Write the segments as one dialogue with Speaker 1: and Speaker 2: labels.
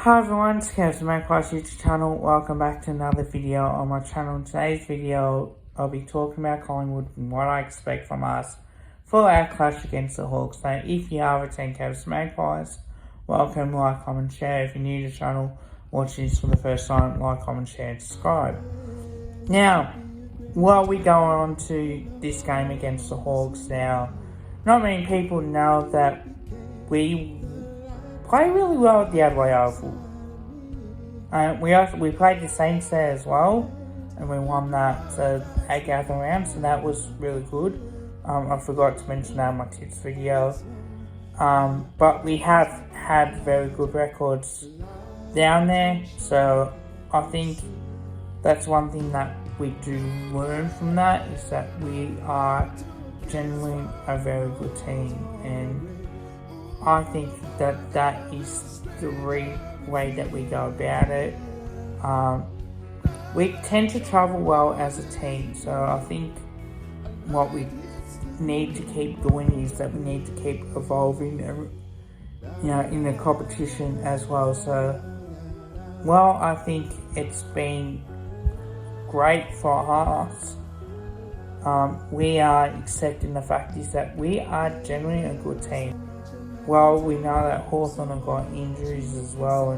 Speaker 1: Hi everyone, it's Kev from my YouTube channel. Welcome back to another video on my channel. In today's video, I'll be talking about Collingwood and what I expect from us for our clash against the Hawks. So if you are a 10K Magpies, welcome, like, comment, share. If you're new to the channel, watching this for the first time, like, comment, share, and subscribe. Now, while we go on to this game against the Hawks now, not many people know that we play really well at the Adelaide Oval. We played the Saints there as well, and we won that 8 gathering round, so that was really good. I forgot to mention that in my tips video. But we have had very good records down there, so I think that's one thing that we do learn from that, is that we are generally a very good team, and I think that that is the way that we go about it. We tend to travel well as a team, so I think what we need to keep doing is that we need to keep evolving, in the competition as well. So, well, I think it's been great for us. We are accepting the fact is that we are generally a good team. Well, we know that Hawthorn have got injuries as well,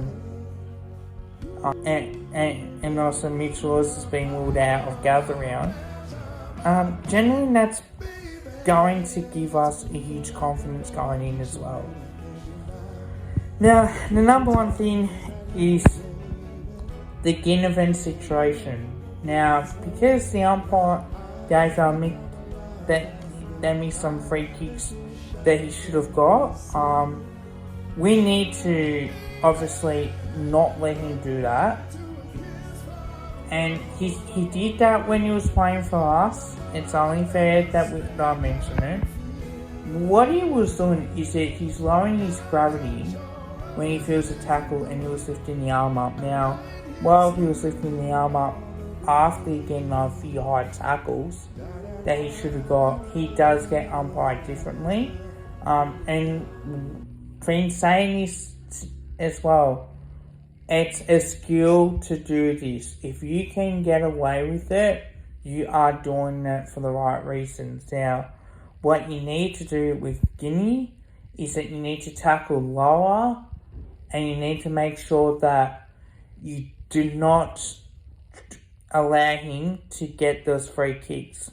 Speaker 1: and also Mitch Laws has been ruled out of gather round. Generally, that's going to give us a huge confidence going in as well. Now, the number one thing is the Ginnivan situation. Now, because the umpire gave they missed some free kicks that he should have got, we need to obviously not let him do that. And he did that when he was playing for us. It's only fair that I mention it. What he was doing is that he's lowering his gravity when he feels a tackle, and he was lifting the arm up. Now, while he was lifting the arm up after getting a few high tackles that he should have got, he does get umpired differently. And been saying this as well, it's a skill to do this. If you can get away with it, you are doing it for the right reasons. Now, what you need to do with Guinea is that you need to tackle lower, and you need to make sure that you do not allow him to get those free kicks.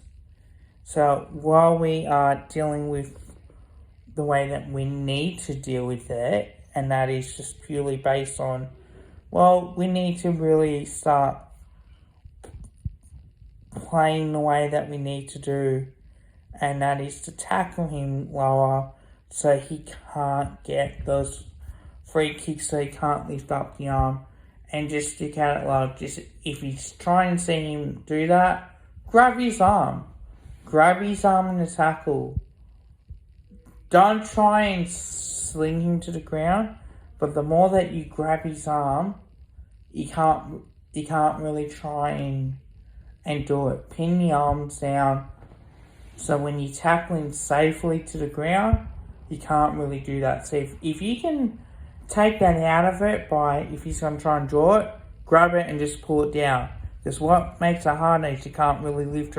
Speaker 1: So while we are dealing with the way that we need to deal with it, and that is just purely based on, well, we need to really start playing the way that we need to do, and that is to tackle him lower so he can't get those free kicks, so he can't lift up the arm and just stick out it low. Just if he's trying to see him do that, grab his arm in the tackle. Don't try and sling him to the ground, but the more that you grab his arm, you can't really try and do it. Pin the arms down, so when you tackle him safely to the ground, you can't really do that. So if you can take that out of it by, if he's going to try and draw it, grab it and just pull it down. Because what makes it hard is you can't really lift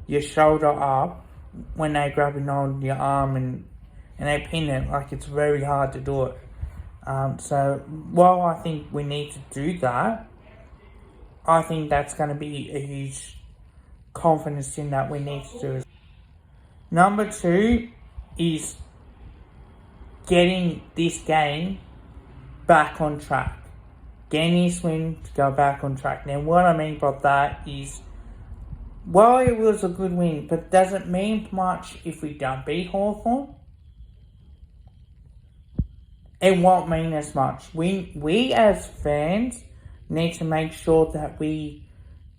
Speaker 1: your shoulder up when they're grabbing on your arm and they pin it. Like, it's very hard to do it. So while I think we need to do that, I think that's going to be a huge confidence in that we need to do. Number 2 is getting this game back on track. Getting this win to go back on track. Now, what I mean by that is, well, it was a good win, but does it mean much if we don't beat Hawthorn? It won't mean as much. We as fans need to make sure that we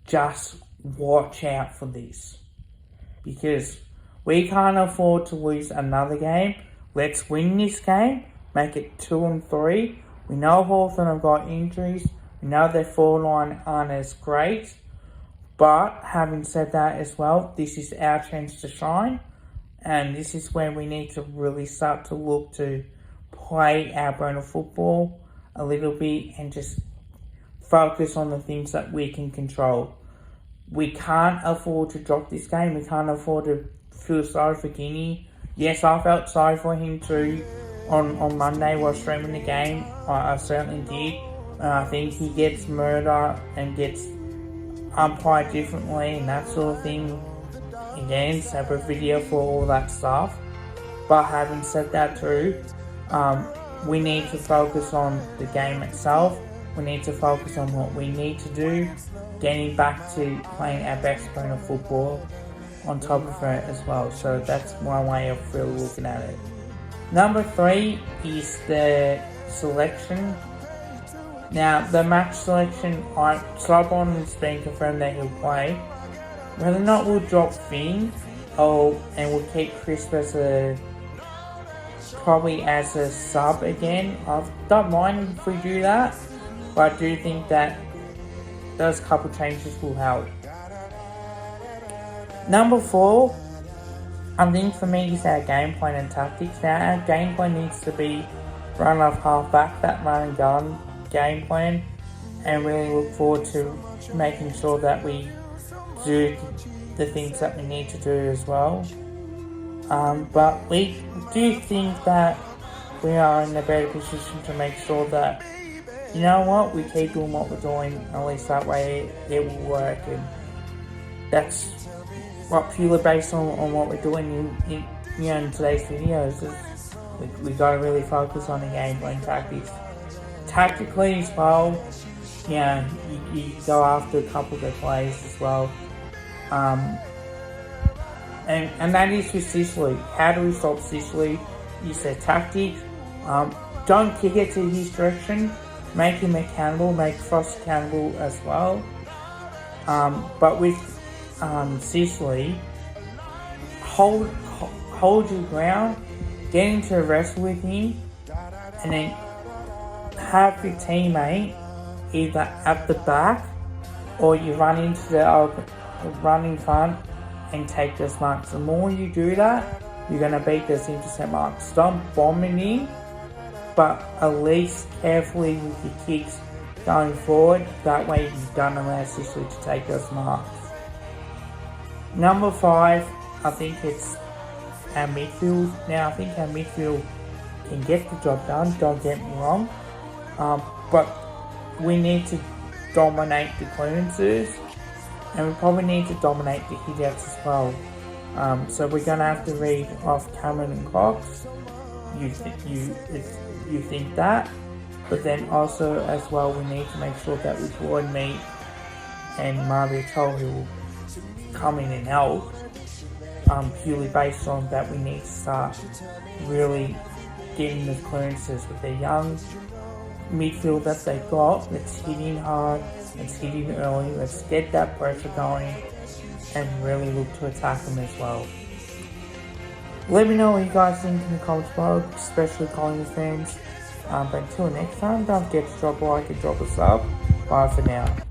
Speaker 1: just watch out for this, because we can't afford to lose another game. Let's win this game, make it 2-3. We know Hawthorn have got injuries. We know their forward aren't as great. But having said that as well, this is our chance to shine. And this is where we need to really start to look to play our brand of football a little bit and just focus on the things that we can control. We can't afford to drop this game. We can't afford to feel sorry for Guinea. Yes, I felt sorry for him too on Monday while streaming the game. I certainly did. I think he gets murder and gets umpired differently and that sort of thing. Again, separate video for all that stuff. But having said that too, we need to focus on the game itself. We need to focus on what we need to do, getting back to playing our best brand of football on top of it as well. So that's one way of really looking at it. Number 3 is the selection. Now, the match selection, Slybon has been confirmed that he'll play. Whether or not we'll drop Finn, and we'll keep Crisp probably as a sub again. I don't mind if we do that, but I do think that those couple changes will help. Number 4, I think for me is our game plan and tactics. Now our game plan needs to be run off half back, that run and gun game plan, and really look forward to making sure that we do the things that we need to do as well. But we do think that we are in a better position to make sure that, you know what, we keep doing what we're doing, at least that way it will work. And that's what purely based on what we're doing in today's videos. We got to really focus on the game plan tactics. Tactically as well, you go after a couple of their plays as well. And that is with Sicily. How do we stop Sicily? Use their tactics. Don't kick it to his direction. Make him accountable. Make Frost accountable as well. But with Sicily, hold your ground. Get into a wrestle with him, and then have your teammate either at the back or you run in front and take those marks. The more you do that, you're going to beat those intercept marks. Don't bomb it in, but at least carefully with your kicks going forward. That way you don't allow Sicily to take those marks. Number 5, I think it's our midfield. Now I think our midfield can get the job done, don't get me wrong. But we need to dominate the clearances, and we probably need to dominate the hit-outs as well. So we're going to have to read off Cameron and Cox. You think that, but then also as well we need to make sure that with Lloyd Meat and Mario Toll who will come in and help, purely based on that we need to start really getting the clearances with the young midfield that they got. Let's hit in hard, let's hit in early, let's get that pressure going and really look to attack them as well. Let me know what you guys think in the comments below, especially Collingwood fans. But until next time, don't forget to drop a like and drop a sub. Bye for now.